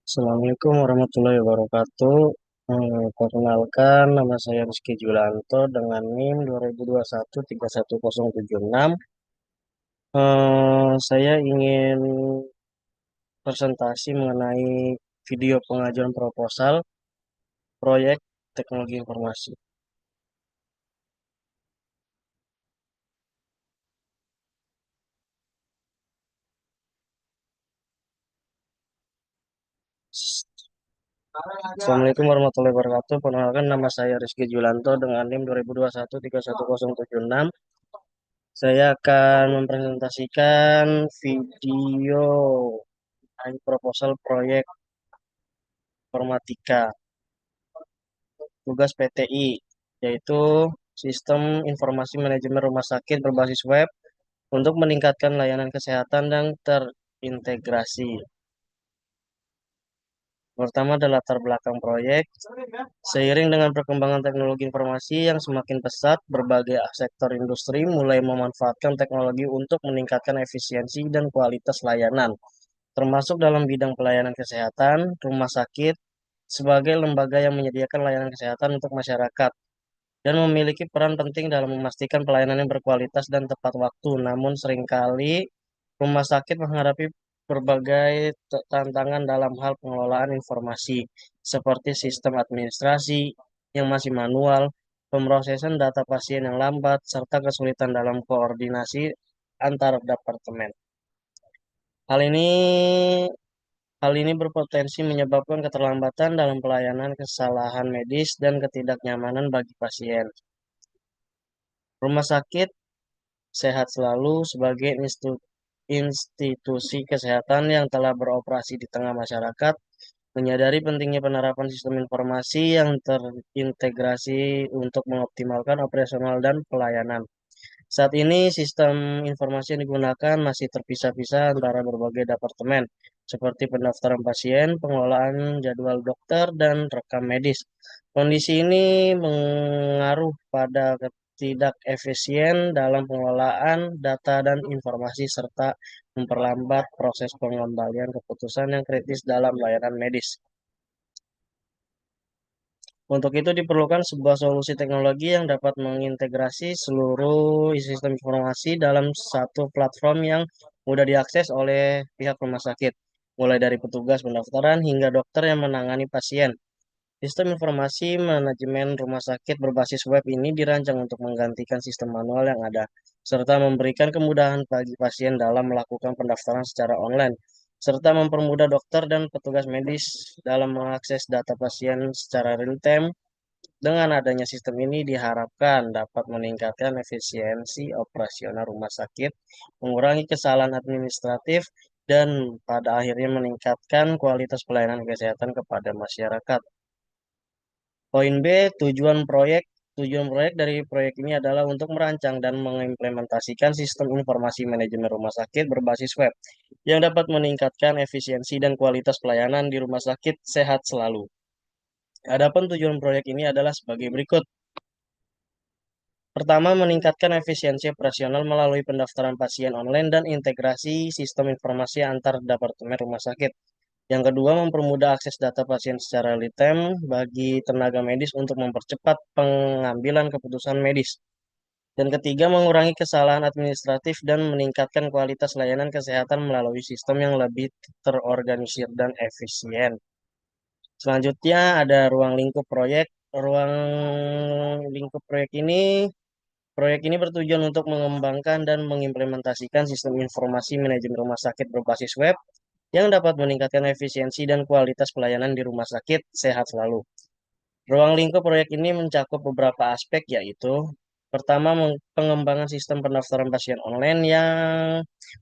Assalamualaikum warahmatullahi wabarakatuh. Perkenalkan, nama saya Rizky Julianto dengan NIM 2021 31076. Saya ingin presentasi mengenai video pengajuan proposal proyek teknologi informasi. Assalamualaikum warahmatullahi wabarakatuh. Perkenalkan, nama saya Rizky Julianto dengan NIM 2021 31076. Saya akan mempresentasikan video proposal proyek informatika tugas PTI, yaitu Sistem Informasi Manajemen Rumah Sakit berbasis web untuk meningkatkan layanan kesehatan dan terintegrasi. Pertama adalah latar belakang proyek. Seiring dengan perkembangan teknologi informasi yang semakin pesat, berbagai sektor industri mulai memanfaatkan teknologi untuk meningkatkan efisiensi dan kualitas layanan, termasuk dalam bidang pelayanan kesehatan, rumah sakit, sebagai lembaga yang menyediakan layanan kesehatan untuk masyarakat dan memiliki peran penting dalam memastikan pelayanan yang berkualitas dan tepat waktu. Namun seringkali rumah sakit menghadapi berbagai tantangan dalam hal pengelolaan informasi, seperti sistem administrasi yang masih manual, pemrosesan data pasien yang lambat, serta kesulitan dalam koordinasi antar departemen. Hal ini Hal ini berpotensi menyebabkan keterlambatan dalam pelayanan, kesalahan medis, dan ketidaknyamanan bagi pasien. Rumah sakit sehat selalu sebagai institusi kesehatan yang telah beroperasi di tengah masyarakat, menyadari pentingnya penerapan sistem informasi yang terintegrasi untuk mengoptimalkan operasional dan pelayanan. Saat ini, sistem informasi yang digunakan masih terpisah-pisah antara berbagai departemen, seperti pendaftaran pasien, pengelolaan jadwal dokter, dan rekam medis. Kondisi ini mengaruh pada ketidakefisien dalam pengelolaan data dan informasi, serta memperlambat proses pengembalian keputusan yang kritis dalam layanan medis. Untuk itu diperlukan sebuah solusi teknologi yang dapat mengintegrasi seluruh sistem informasi dalam satu platform yang mudah diakses oleh pihak rumah sakit, mulai dari petugas pendaftaran hingga dokter yang menangani pasien. Sistem informasi manajemen rumah sakit berbasis web ini dirancang untuk menggantikan sistem manual yang ada, serta memberikan kemudahan bagi pasien dalam melakukan pendaftaran secara online, serta mempermudah dokter dan petugas medis dalam mengakses data pasien secara real-time. Dengan adanya sistem ini diharapkan dapat meningkatkan efisiensi operasional rumah sakit, mengurangi kesalahan administratif, dan pada akhirnya meningkatkan kualitas pelayanan kesehatan kepada masyarakat. Poin B, tujuan proyek. Tujuan proyek dari proyek ini adalah untuk merancang dan mengimplementasikan sistem informasi manajemen rumah sakit berbasis web yang dapat meningkatkan efisiensi dan kualitas pelayanan di rumah sakit sehat selalu. Adapun tujuan proyek ini adalah sebagai berikut. Pertama, meningkatkan efisiensi operasional melalui pendaftaran pasien online dan integrasi sistem informasi antar departemen rumah sakit. Yang kedua, mempermudah akses data pasien secara real-time bagi tenaga medis untuk mempercepat pengambilan keputusan medis. Dan ketiga, mengurangi kesalahan administratif dan meningkatkan kualitas layanan kesehatan melalui sistem yang lebih terorganisir dan efisien. Selanjutnya ada ruang lingkup proyek. Ruang lingkup proyek ini bertujuan untuk mengembangkan dan mengimplementasikan sistem informasi manajemen rumah sakit berbasis web yang dapat meningkatkan efisiensi dan kualitas pelayanan di rumah sakit sehat selalu. Ruang lingkup proyek ini mencakup beberapa aspek, yaitu pertama, pengembangan sistem pendaftaran pasien online yang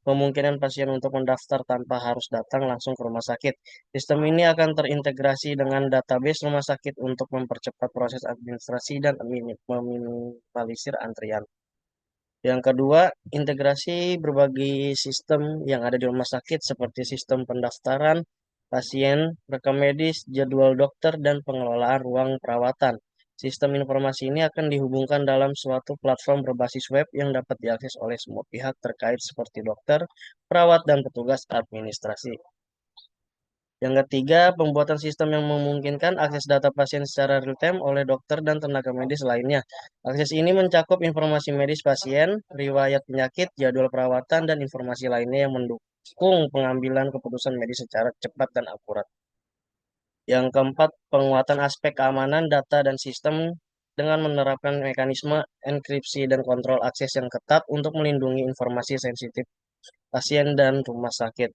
memungkinkan pasien untuk mendaftar tanpa harus datang langsung ke rumah sakit. Sistem ini akan terintegrasi dengan database rumah sakit untuk mempercepat proses administrasi dan meminimalisir antrian. Yang kedua, integrasi berbagai sistem yang ada di rumah sakit seperti sistem pendaftaran pasien, rekam medis, jadwal dokter, dan pengelolaan ruang perawatan. Sistem informasi ini akan dihubungkan dalam suatu platform berbasis web yang dapat diakses oleh semua pihak terkait seperti dokter, perawat, dan petugas administrasi. Yang ketiga, pembuatan sistem yang memungkinkan akses data pasien secara real-time oleh dokter dan tenaga medis lainnya. Akses ini mencakup informasi medis pasien, riwayat penyakit, jadwal perawatan, dan informasi lainnya yang mendukung pengambilan keputusan medis secara cepat dan akurat. Yang keempat, penguatan aspek keamanan data dan sistem dengan menerapkan mekanisme enkripsi dan kontrol akses yang ketat untuk melindungi informasi sensitif pasien dan rumah sakit.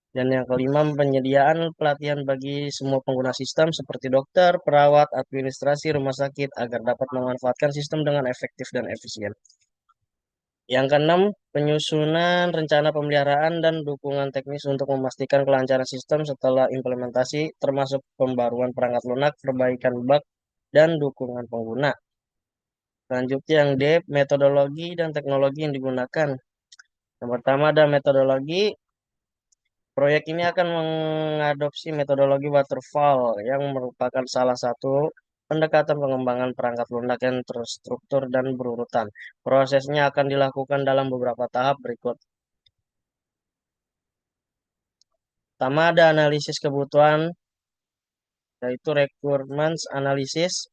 Dan yang kelima, penyediaan pelatihan bagi semua pengguna sistem seperti dokter, perawat, administrasi rumah sakit agar dapat memanfaatkan sistem dengan efektif dan efisien. Yang keenam, penyusunan rencana pemeliharaan dan dukungan teknis untuk memastikan kelancaran sistem setelah implementasi, termasuk pembaruan perangkat lunak, perbaikan bug, dan dukungan pengguna. Selanjutnya yang D, metodologi dan teknologi yang digunakan. Yang pertama ada metodologi. Proyek ini akan mengadopsi metodologi waterfall yang merupakan salah satu pendekatan pengembangan perangkat lunak yang terstruktur dan berurutan. Prosesnya akan dilakukan dalam beberapa tahap berikut. Pertama ada analisis kebutuhan, yaitu requirements analysis.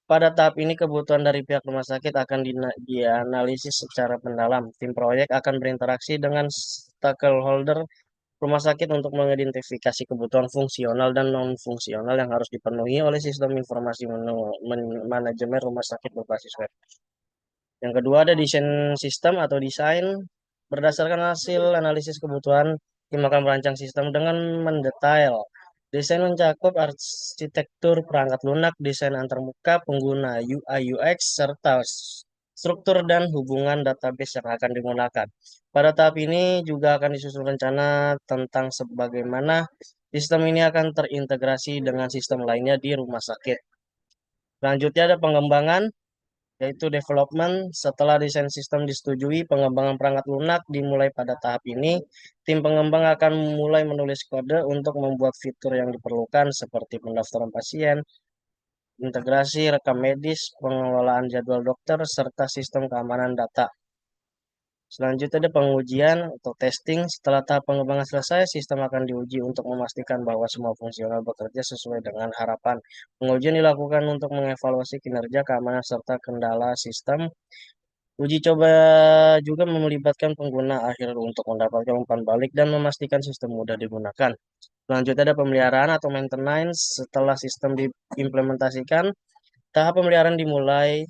Pada tahap ini kebutuhan dari pihak rumah sakit akan dianalisis secara mendalam. Tim proyek akan berinteraksi dengan stakeholder rumah sakit untuk mengidentifikasi kebutuhan fungsional dan non-fungsional yang harus dipenuhi oleh sistem informasi manajemen rumah sakit berbasis web. Yang kedua ada desain sistem atau desain. Berdasarkan hasil analisis kebutuhan, tim akan merancang sistem dengan mendetail. Desain mencakup arsitektur perangkat lunak, desain antarmuka, pengguna UI UX, serta struktur dan hubungan database yang akan digunakan. Pada tahap ini juga akan disusun rencana tentang sebagaimana sistem ini akan terintegrasi dengan sistem lainnya di rumah sakit. Selanjutnya ada pengembangan, yaitu development. Setelah desain sistem disetujui, pengembangan perangkat lunak dimulai pada tahap ini. Tim pengembang akan mulai menulis kode untuk membuat fitur yang diperlukan seperti pendaftaran pasien, integrasi rekam medis, pengelolaan jadwal dokter, serta sistem keamanan data. Selanjutnya ada pengujian atau testing. Setelah tahap pengembangan selesai, sistem akan diuji untuk memastikan bahwa semua fungsional bekerja sesuai dengan harapan. Pengujian dilakukan untuk mengevaluasi kinerja, keamanan, serta kendala sistem. Uji coba juga melibatkan pengguna akhir untuk mendapatkan umpan balik dan memastikan sistem mudah digunakan. Selanjutnya ada pemeliharaan atau maintenance. Setelah sistem diimplementasikan, tahap pemeliharaan dimulai.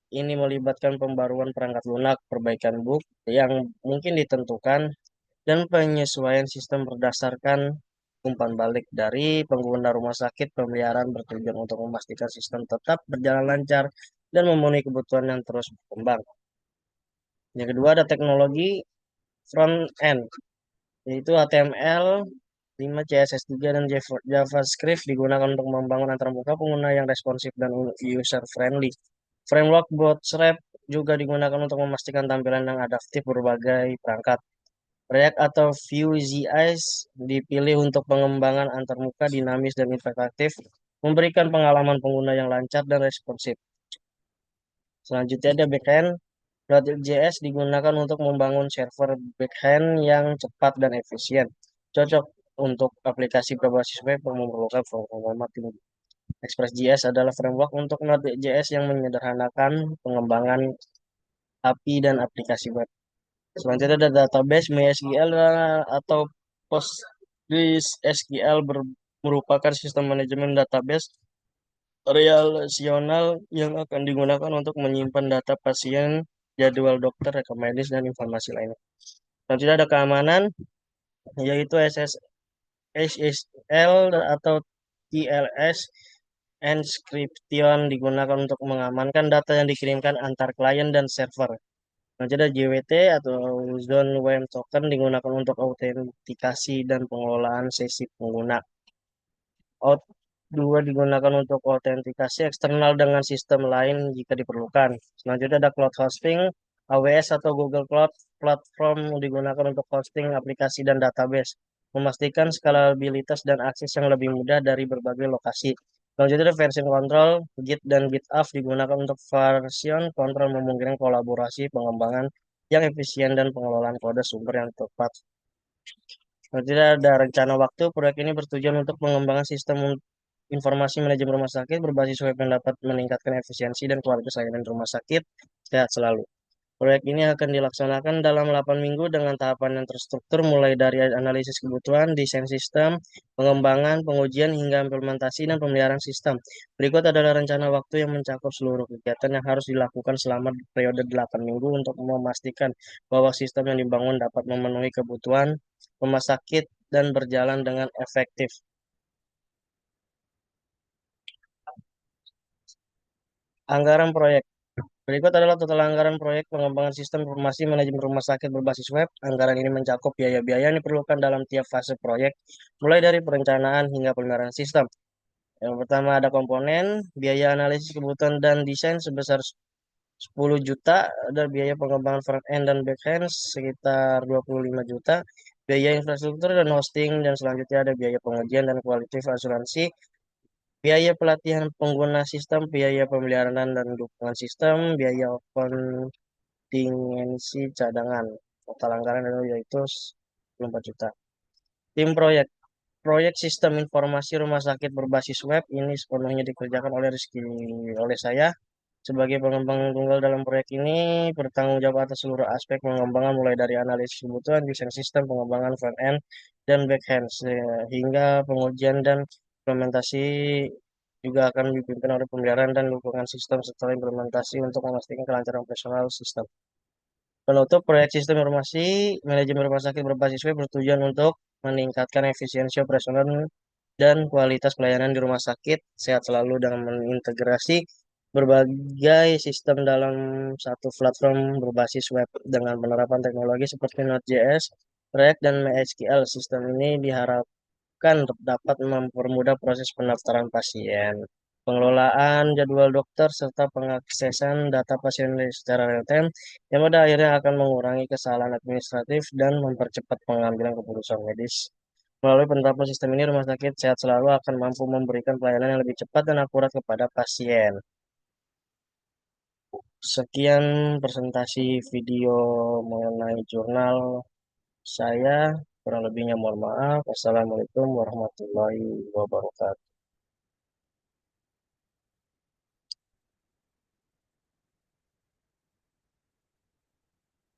Ini melibatkan pembaruan perangkat lunak, perbaikan bug yang mungkin ditentukan, dan penyesuaian sistem berdasarkan umpan balik dari pengguna rumah sakit. Pemeliharaan bertujuan untuk memastikan sistem tetap berjalan lancar dan memenuhi kebutuhan yang terus berkembang. Yang kedua ada teknologi front end, yaitu HTML, 5, CSS3, dan JavaScript digunakan untuk membangun antarmuka pengguna yang responsif dan user friendly. Framework Bootstrap juga digunakan untuk memastikan tampilan yang adaptif berbagai perangkat. React atau Vue.js dipilih untuk pengembangan antarmuka dinamis dan interaktif, memberikan pengalaman pengguna yang lancar dan responsif. Selanjutnya ada backend. Node.js digunakan untuk membangun server backend yang cepat dan efisien. Cocok untuk aplikasi berbasis web yang memerlukan performa tinggi. Express.js adalah framework untuk Node.js yang menyederhanakan pengembangan API dan aplikasi web. Selanjutnya ada database MySQL atau PostgreSQL merupakan sistem manajemen database relasional yang akan digunakan untuk menyimpan data pasien, jadwal dokter, rekam medis, dan informasi lainnya. Selanjutnya ada keamanan, yaitu SSL atau TLS encryption digunakan untuk mengamankan data yang dikirimkan antar klien dan server. Selanjutnya ada JWT atau Zone WM Token digunakan untuk autentikasi dan pengelolaan sesi pengguna. Out 2 digunakan untuk autentikasi eksternal dengan sistem lain jika diperlukan. Selanjutnya ada cloud hosting, AWS atau Google Cloud Platform digunakan untuk hosting aplikasi dan database, memastikan skalabilitas dan akses yang lebih mudah dari berbagai lokasi. Selanjutnya ada version control, Git dan GitHub digunakan untuk version control memungkinkan kolaborasi, pengembangan yang efisien dan pengelolaan kode sumber yang tepat. Selanjutnya ada rencana waktu. Proyek ini bertujuan untuk pengembangan sistem informasi manajemen rumah sakit berbasis web yang dapat meningkatkan efisiensi dan kualitas layanan rumah sakit sehat selalu. Proyek ini akan dilaksanakan dalam 8 minggu dengan tahapan yang terstruktur mulai dari analisis kebutuhan, desain sistem, pengembangan, pengujian, hingga implementasi dan pemeliharaan sistem. Berikut adalah rencana waktu yang mencakup seluruh kegiatan yang harus dilakukan selama periode 8 minggu untuk memastikan bahwa sistem yang dibangun dapat memenuhi kebutuhan rumah sakit dan berjalan dengan efektif. Anggaran proyek. Berikut adalah total anggaran proyek pengembangan sistem informasi manajemen rumah sakit berbasis web. Anggaran ini mencakup biaya-biaya yang diperlukan dalam tiap fase proyek, mulai dari perencanaan hingga pemeliharaan sistem. Yang pertama ada komponen, biaya analisis kebutuhan dan desain sebesar 10 juta, ada biaya pengembangan front end dan back end sekitar 25 juta, biaya infrastruktur dan hosting, dan selanjutnya ada biaya pengujian dan kualitas asuransi, biaya pelatihan pengguna sistem, biaya pemeliharaan dan dukungan sistem, biaya kontingensi cadangan. Total anggaran yaitu 24 juta. Tim proyek. Proyek sistem informasi rumah sakit berbasis web ini sepenuhnya dikerjakan oleh oleh saya sebagai pengembang tunggal dalam proyek ini bertanggung jawab atas seluruh aspek pengembangan mulai dari analisis kebutuhan, desain sistem, pengembangan front end dan back end hingga pengujian dan implementasi juga akan dipimpin oleh pemeliharaan dan dukungan sistem setelah implementasi untuk memastikan kelancaran operasional sistem. Penutup proyek sistem informasi manajemen rumah sakit berbasis web bertujuan untuk meningkatkan efisiensi operasional dan kualitas pelayanan di rumah sakit sehat selalu dengan mengintegrasi berbagai sistem dalam satu platform berbasis web dengan penerapan teknologi seperti Node.js, React, dan MySQL. Sistem ini diharapkan dapat mempermudah proses pendaftaran pasien, pengelolaan jadwal dokter, serta pengaksesan data pasien secara real-time, yang pada akhirnya akan mengurangi kesalahan administratif dan mempercepat pengambilan keputusan medis. Melalui penerapan sistem ini, rumah sakit sehat selalu akan mampu memberikan pelayanan yang lebih cepat dan akurat kepada pasien. Sekian presentasi video mengenai jurnal saya. Kurang lebihnya mohon maaf. Assalamualaikum warahmatullahi wabarakatuh.